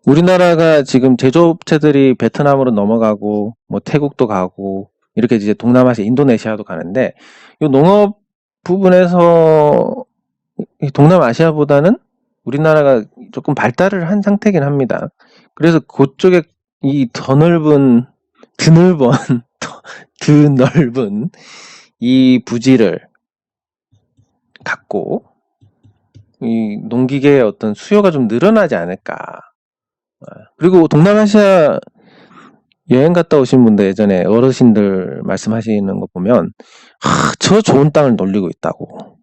우리나라가 지금 제조업체들이 베트남으로 넘어가고 뭐 태국도 가고 이렇게 이제 동남아시아 인도네시아도 가는데 이 농업 부분에서 동남아시아보다는 우리나라가 조금 발달을 한 상태긴 합니다. 그래서 그쪽에 이 드넓은 이 부지를 갖고 이 농기계의 어떤 수요가 좀 늘어나지 않을까. 그리고 동남아시아 여행 갔다 오신 분들 예전에 어르신들 말씀하시는 거 보면 저 좋은 땅을 놀리고 있다고.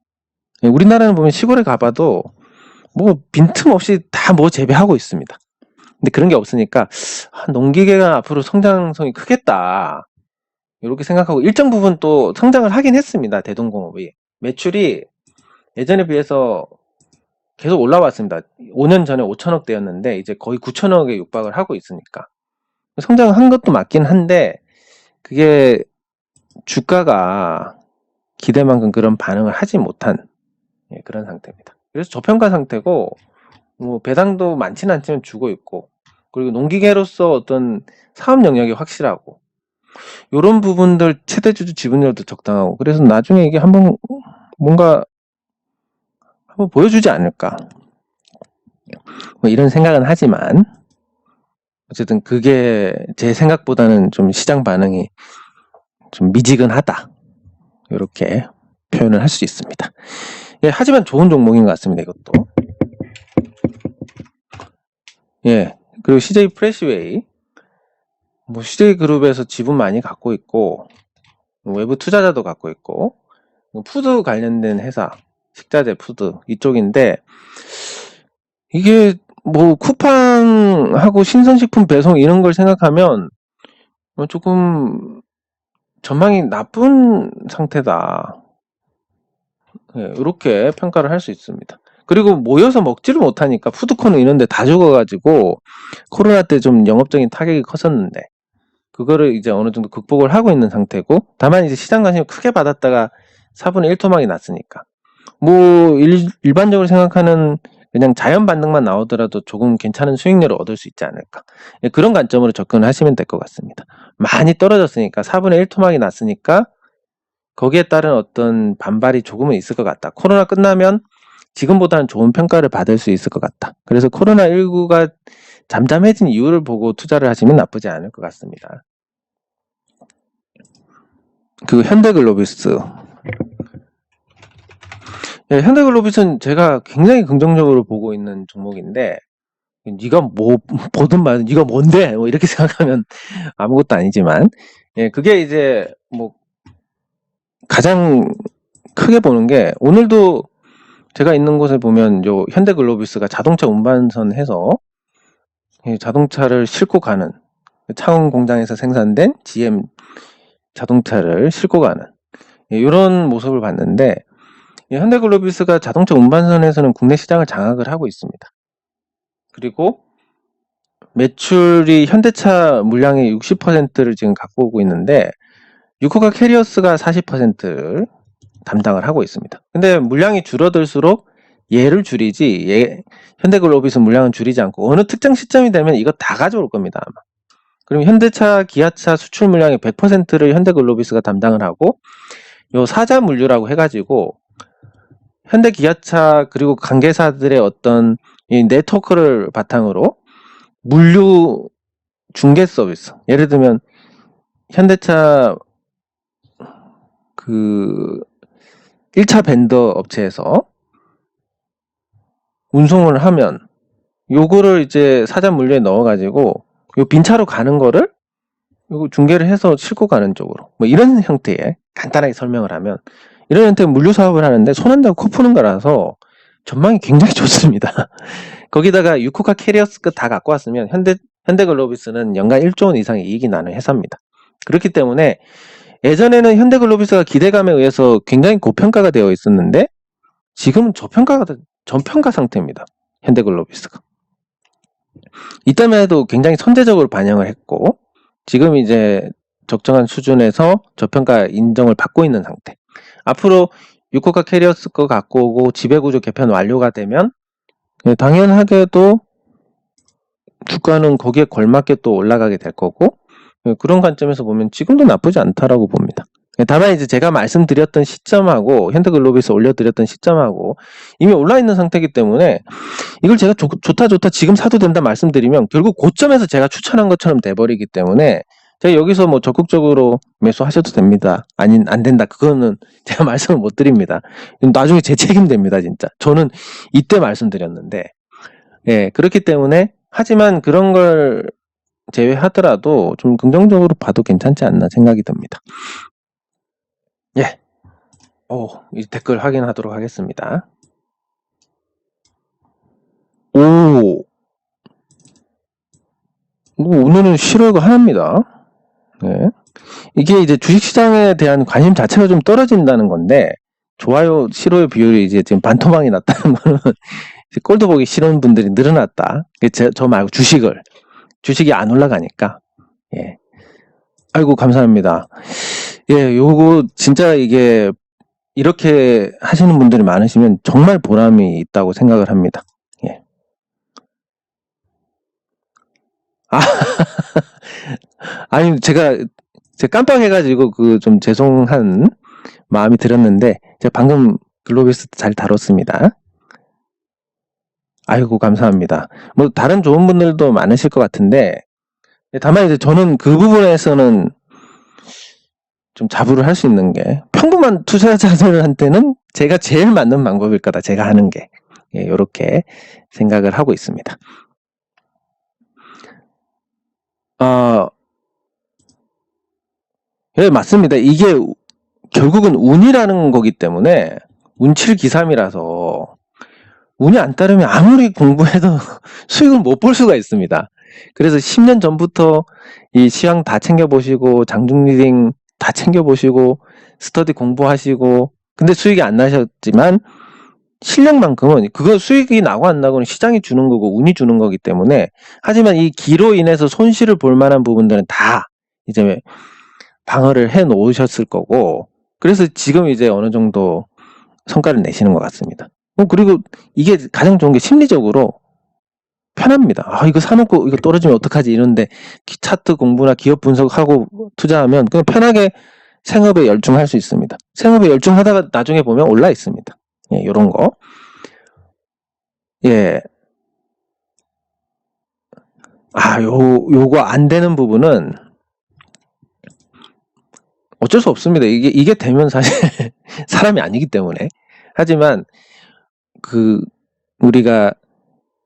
우리나라는 보면 시골에 가봐도 뭐 빈틈없이 다 뭐 재배하고 있습니다. 근데 그런 게 없으니까 농기계가 앞으로 성장성이 크겠다. 이렇게 생각하고 일정 부분 또 성장을 하긴 했습니다. 대동공업이. 매출이 예전에 비해서 계속 올라왔습니다. 5년 전에 5천억대였는데 이제 거의 9천억에 육박을 하고 있으니까. 성장한 것도 맞긴 한데 그게 주가가 기대만큼 그런 반응을 하지 못한 그런 상태입니다. 그래서 저평가 상태고 뭐 배당도 많지는 않지만 주고 있고 그리고 농기계로서 어떤 사업 영역이 확실하고 이런 부분들 최대주주 지분율도 적당하고 그래서 나중에 이게 한번 뭔가 한번 보여주지 않을까 뭐 이런 생각은 하지만 어쨌든 그게 제 생각보다는 좀 시장 반응이 좀 미지근하다 이렇게 표현을 할 수 있습니다. 예, 하지만 좋은 종목인 것 같습니다. 이것도 예 그리고 CJ 프레시웨이 뭐 CJ 그룹에서 지분 많이 갖고 있고 외부 투자자도 갖고 있고 푸드 관련된 회사 식자재 푸드 이쪽인데 이게 뭐 쿠팡하고 신선식품 배송 이런 걸 생각하면 조금 전망이 나쁜 상태다. 네, 이렇게 평가를 할 수 있습니다. 그리고 모여서 먹지를 못하니까 푸드코너 이런 데 다 죽어가지고 코로나 때 좀 영업적인 타격이 컸었는데 그거를 이제 어느 정도 극복을 하고 있는 상태고, 다만 이제 시장 관심을 크게 받았다가 4분의 1 토막이 났으니까 뭐 일반적으로 생각하는 그냥 자연 반등만 나오더라도 조금 괜찮은 수익률을 얻을 수 있지 않을까, 예, 그런 관점으로 접근을 하시면 될 것 같습니다. 많이 떨어졌으니까 4분의 1 토막이 났으니까 거기에 따른 어떤 반발이 조금은 있을 것 같다. 코로나 끝나면 지금보다는 좋은 평가를 받을 수 있을 것 같다. 그래서 코로나19가 잠잠해진 이유를 보고 투자를 하시면 나쁘지 않을 것 같습니다. 그 현대글로비스. 예, 현대글로비스는 제가 굉장히 긍정적으로 보고 있는 종목인데, 네가 뭐 보든 말든 네가 뭔데 뭐 이렇게 생각하면 아무것도 아니지만, 예, 그게 이제 뭐 가장 크게 보는 게, 오늘도 제가 있는 곳에 보면 요 현대글로비스가 자동차 운반선 해서 자동차를 싣고 가는, 창원 공장에서 생산된 GM 자동차를 싣고 가는 이런 모습을 봤는데, 현대글로비스가 자동차 운반선에서는 국내 시장을 장악을 하고 있습니다. 그리고 매출이 현대차 물량의 60%를 지금 갖고 오고 있는데, 유코카 캐리어스가 40%를 담당을 하고 있습니다. 근데 물량이 줄어들수록 얘를 줄이지, 현대글로비스 물량은 줄이지 않고 어느 특정 시점이 되면 이거 다 가져올 겁니다, 아마. 그럼 현대차, 기아차 수출 물량의 100%를 현대글로비스가 담당을 하고, 요 사자 물류라고 해가지고 현대 기아차 그리고 관계사들의 어떤 이 네트워크를 바탕으로 물류 중개 서비스, 예를 들면 현대차 그 1차 벤더 업체에서 운송을 하면 요거를 이제 사자 물류에 넣어가지고 요 빈차로 가는 거를 요거 중개를 해서 싣고 가는 쪽으로, 뭐 이런 형태의, 간단하게 설명을 하면 이런 형태의 물류 사업을 하는데 손 한 대고 코 푸는 거라서 전망이 굉장히 좋습니다. 거기다가 유코카 캐리어스 거 다 갖고 왔으면 현대글로비스는 연간 1조 원 이상의 이익이 나는 회사입니다. 그렇기 때문에 예전에는 현대글로비스가 기대감에 의해서 굉장히 고평가가 되어 있었는데, 지금은 전평가 상태입니다. 현대글로비스가. 이때만 해도 굉장히 선제적으로 반영을 했고, 지금 이제 적정한 수준에서 저평가 인정을 받고 있는 상태. 앞으로 유코카 캐리어스 거 갖고 오고 지배구조 개편 완료가 되면 당연하게도 주가는 거기에 걸맞게 또 올라가게 될 거고, 그런 관점에서 보면 지금도 나쁘지 않다라고 봅니다. 다만 이제 제가 말씀드렸던 시점하고 현대글로비스 올려드렸던 시점하고 이미 올라있는 상태이기 때문에, 이걸 제가 좋다 지금 사도 된다 말씀드리면 결국 고점에서 제가 추천한 것처럼 돼버리기 때문에, 제가 여기서 뭐 적극적으로 매수하셔도 됩니다, 안 된다, 그거는 제가 말씀을 못 드립니다. 나중에 제 책임됩니다, 진짜. 저는 이때 말씀드렸는데, 예, 그렇기 때문에, 하지만 그런 걸 제외하더라도 좀 긍정적으로 봐도 괜찮지 않나 생각이 듭니다. 예. 이 댓글 확인하도록 하겠습니다. 오늘은 싫어요가 하나입니다. 예. 이게 이제 주식시장에 대한 관심 자체가 좀 떨어진다는 건데, 좋아요, 싫어요 비율이 이제 지금 반토막이 났다는 거는 꼴도 보기 싫은 분들이 늘어났다. 저 말고 주식이 안 올라가니까. 예. 아이고, 감사합니다. 예, 요거 진짜 이게 이렇게 하시는 분들이 많으시면 정말 보람이 있다고 생각을 합니다. 예. 아니, 제가 깜빡해가지고 좀 죄송한 마음이 들었는데, 제가 방금 글로비스 잘 다뤘습니다. 아이고, 감사합니다. 뭐 다른 좋은 분들도 많으실 것 같은데, 다만 이제 저는 그 부분에서는 좀 자부를 할 수 있는 게, 평범한 투자자들한테는 제가 제일 맞는 방법일 거다, 제가 하는 게. 예, 요렇게 생각을 하고 있습니다. 예, 맞습니다. 이게 결국은 운이라는 거기 때문에, 운칠기삼이라서 운이 안 따르면 아무리 공부해도 수익을 못 볼 수가 있습니다. 그래서 10년 전부터 이 시황 다 챙겨보시고, 장중 리딩 다 챙겨보시고, 스터디 공부하시고, 근데 수익이 안 나셨지만, 실력만큼은, 그거 수익이 나고 안 나고는 시장이 주는 거고 운이 주는 거기 때문에, 하지만 이 기로 인해서 손실을 볼 만한 부분들은 다 이제 방어를 해 놓으셨을 거고, 그래서 지금 이제 어느 정도 성과를 내시는 것 같습니다. 그리고 이게 가장 좋은 게 심리적으로 편합니다. 아, 이거 사놓고 이거 떨어지면 어떡하지 이런데 차트 공부나 기업 분석하고 투자하면 그냥 편하게 생업에 열중할 수 있습니다. 생업에 열중하다가 나중에 보면 올라 있습니다. 예, 요런 거. 예. 요거 안 되는 부분은 어쩔 수 없습니다. 이게 되면 사실 사람이 아니기 때문에. 하지만 우리가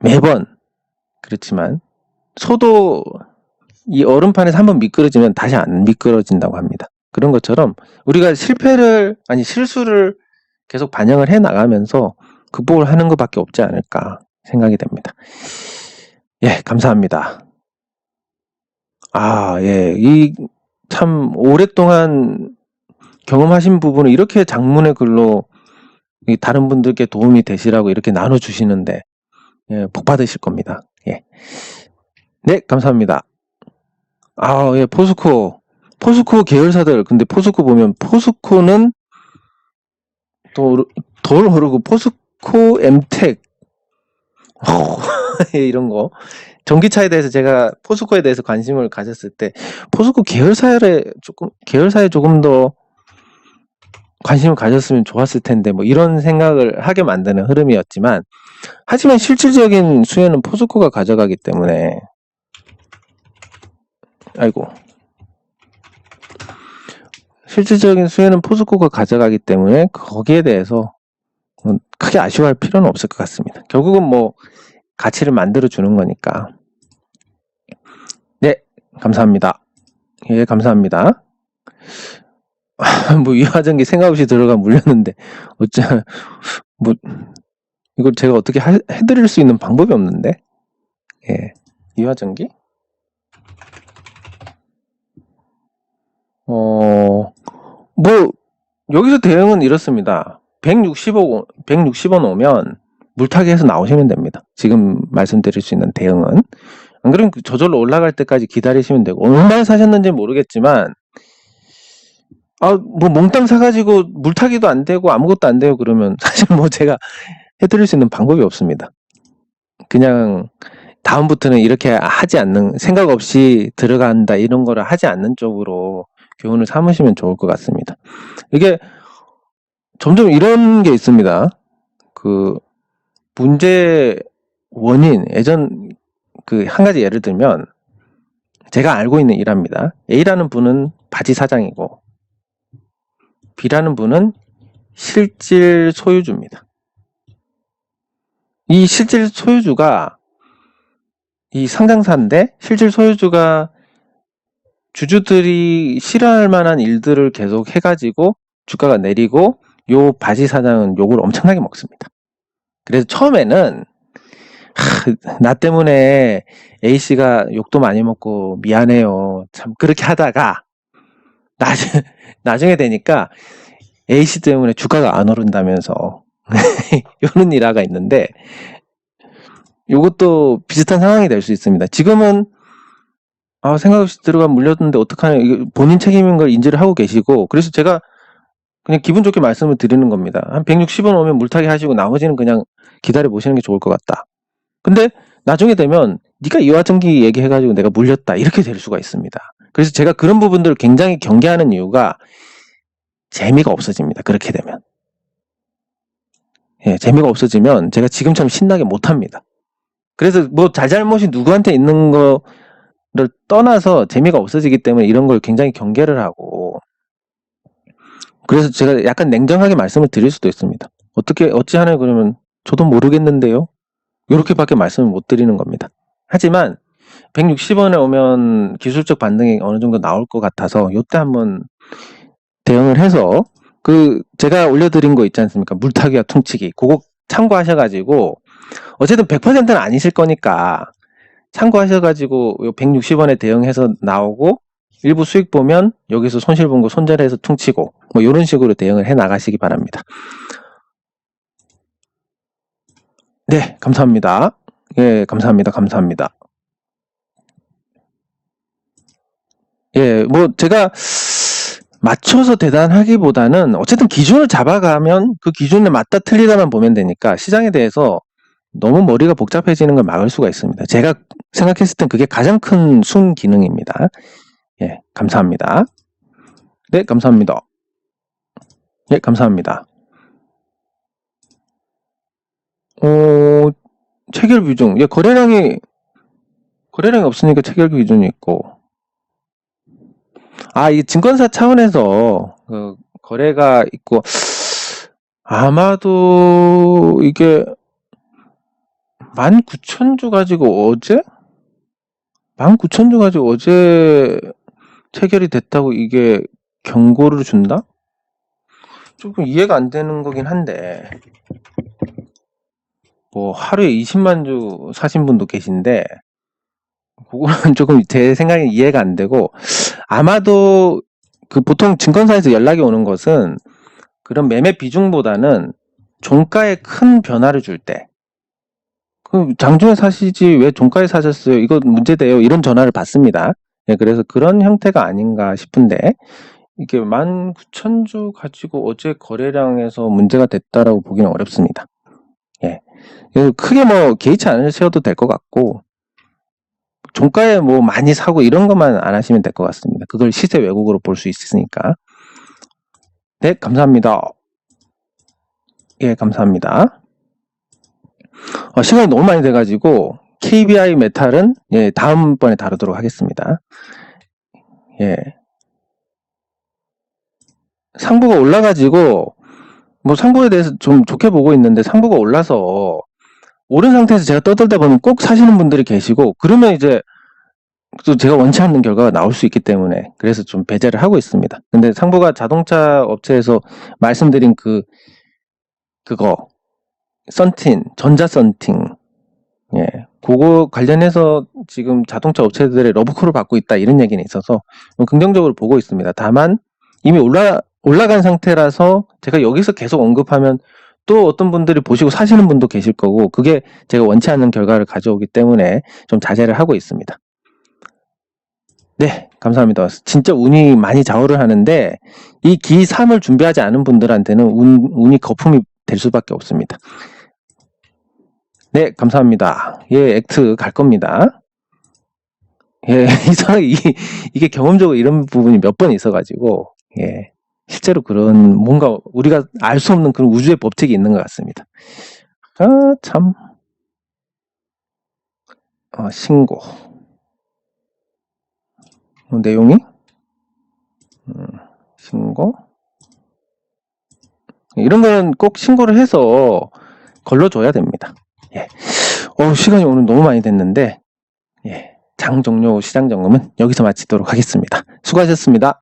매번 그렇지만 소도 이 얼음판에서 한번 미끄러지면 다시 안 미끄러진다고 합니다. 그런 것처럼 우리가 실수를 계속 반영을 해 나가면서 극복을 하는 것밖에 없지 않을까 생각이 됩니다. 예, 감사합니다. 예, 참 오랫동안 경험하신 부분을 이렇게 장문의 글로 다른 분들께 도움이 되시라고 이렇게 나눠주시는데, 예, 복 받으실 겁니다. 예. 네, 감사합니다. 예, 포스코 계열사들, 근데 포스코 보면, 포스코는 덜 오르고, 포스코, 엠텍, 이런 거. 전기차에 대해서 제가 포스코에 대해서 관심을 가졌을 때, 포스코 계열사에 조금 더 관심을 가졌으면 좋았을 텐데, 뭐 이런 생각을 하게 만드는 흐름이었지만, 하지만 실질적인 수혜는 포스코가 가져가기 때문에, 실질적인 수혜는 포스코가 가져가기 때문에 거기에 대해서 크게 아쉬워할 필요는 없을 것 같습니다. 결국은 뭐 가치를 만들어 주는 거니까. 네, 감사합니다. 예, 감사합니다. 뭐 이화전기 생각 없이 들어가 물렸는데 뭐 이걸 제가 어떻게 해드릴 수 있는 방법이 없는데. 예, 이화전기 뭐 여기서 대응은 이렇습니다. 160원 오면 물타기해서 나오시면 됩니다. 지금 말씀드릴 수 있는 대응은. 안 그러면 저절로 올라갈 때까지 기다리시면 되고, 얼마나 사셨는지 모르겠지만, 뭐 몽땅 사가지고 물타기도 안 되고 아무것도 안 되고 그러면 사실 뭐 제가 해드릴 수 있는 방법이 없습니다. 그냥 다음부터는 이렇게 하지 않는, 생각 없이 들어간다 이런 거를 하지 않는 쪽으로 교훈을 삼으시면 좋을 것 같습니다. 이게 점점 이런 게 있습니다. 문제 원인, 한 가지 예를 들면, 제가 알고 있는 일합니다. A라는 분은 바지 사장이고, B라는 분은 실질 소유주입니다. 이 실질 소유주가 이 상장사인데, 실질 소유주가 주주들이 싫어할 만한 일들을 계속 해가지고 주가가 내리고, 요 바지 사장은 욕을 엄청나게 먹습니다. 그래서 처음에는 나 때문에 A씨가 욕도 많이 먹고 미안해요. 참 그렇게 하다가 나중에 되니까 A씨 때문에 주가가 안 오른다면서 이런 일화가 있는데, 이것도 비슷한 상황이 될 수 있습니다. 지금은 생각 없이 들어가 물렸는데 어떡하냐, 이거 본인 책임인 걸 인지를 하고 계시고, 그래서 제가 그냥 기분 좋게 말씀을 드리는 겁니다. 한 160원 오면 물타기 하시고 나머지는 그냥 기다려 보시는 게 좋을 것 같다. 근데 나중에 되면 네가 이화전기 얘기해가지고 내가 물렸다 이렇게 될 수가 있습니다. 그래서 제가 그런 부분들을 굉장히 경계하는 이유가 재미가 없어집니다. 그렇게 되면. 예, 재미가 없어지면 제가 지금처럼 신나게 못합니다. 그래서 뭐 잘잘못이 누구한테 있는 거를 떠나서 재미가 없어지기 때문에 이런 걸 굉장히 경계를 하고, 그래서 제가 약간 냉정하게 말씀을 드릴 수도 있습니다. 어찌하냐 그러면 저도 모르겠는데요. 이렇게밖에 말씀을 못 드리는 겁니다. 하지만 160원에 오면 기술적 반등이 어느 정도 나올 것 같아서 이때 한번 대응을 해서, 제가 올려드린 거 있지 않습니까? 물타기와 퉁치기. 그거 참고하셔가지고, 어쨌든 100%는 아니실 거니까 참고하셔가지고 요 160원에 대응해서 나오고, 일부 수익 보면 여기서 손실 본 거 손절해서 퉁치고, 뭐 이런 식으로 대응을 해 나가시기 바랍니다. 네, 감사합니다. 예, 감사합니다. 예, 뭐 제가 맞춰서 대단하기보다는 어쨌든 기준을 잡아가면 그 기준에 맞다 틀리다만 보면 되니까 시장에 대해서 너무 머리가 복잡해지는 걸 막을 수가 있습니다. 제가 생각했을 땐 그게 가장 큰 순기능입니다. 예, 감사합니다. 네, 감사합니다. 예, 감사합니다. 체결 비중. 예, 거래량이 없으니까 체결 비중이 있고. 이 증권사 차원에서 그 거래가 있고, 아마도 이게 19,000주 가지고 어제 19,000주 가지고 어제 체결이 됐다고 이게 경고를 준다? 조금 이해가 안 되는 거긴 한데, 뭐 하루에 20만 주 사신 분도 계신데, 그거는 조금 제 생각에 이해가 안 되고, 아마도 그 보통 증권사에서 연락이 오는 것은 그런 매매 비중보다는 종가에 큰 변화를 줄 때, 그 장중에 사시지 왜 종가에 사셨어요? 이거 문제돼요. 이런 전화를 받습니다. 예, 그래서 그런 형태가 아닌가 싶은데, 이게 19,000주 가지고 어제 거래량에서 문제가 됐다라고 보기는 어렵습니다. 예. 크게 뭐 개의치 않으셔도 될 것 같고, 종가에 뭐 많이 사고 이런 것만 안 하시면 될 것 같습니다. 그걸 시세 왜곡으로 볼 수 있으니까. 네, 감사합니다. 예, 감사합니다. 시간이 너무 많이 돼가지고 KBI 메탈은 예, 다음번에 다루도록 하겠습니다. 예. 상부가 올라가지고 뭐 상부에 대해서 좀 좋게 보고 있는데 상부가 올라서 오른 상태에서 제가 떠들다 보면 꼭 사시는 분들이 계시고 그러면 이제 또 제가 원치 않는 결과가 나올 수 있기 때문에 그래서 좀 배제를 하고 있습니다. 근데 상부가 자동차 업체에서 말씀드린 그거 썬틴, 전자 썬팅, 예, 그거 관련해서 지금 자동차 업체들의 러브콜을 받고 있다 이런 얘기는 있어서 긍정적으로 보고 있습니다. 다만 이미 올라간 상태라서 제가 여기서 계속 언급하면 또 어떤 분들이 보시고 사시는 분도 계실 거고 그게 제가 원치 않는 결과를 가져오기 때문에 좀 자제를 하고 있습니다. 네, 감사합니다. 진짜 운이 많이 좌우를 하는데 이 기 3을 준비하지 않은 분들한테는 운이 거품이 될 수밖에 없습니다. 네, 감사합니다. 예, 액트 갈 겁니다. 예, 이게 경험적으로 이런 부분이 몇 번 있어가지고, 예, 실제로 그런 뭔가 우리가 알 수 없는 그런 우주의 법칙이 있는 것 같습니다. 참. 신고. 내용이? 신고. 이런 거는 꼭 신고를 해서 걸러줘야 됩니다. 예. 시간이 오늘 너무 많이 됐는데, 예. 장 종료 시장 점검은 여기서 마치도록 하겠습니다. 수고하셨습니다.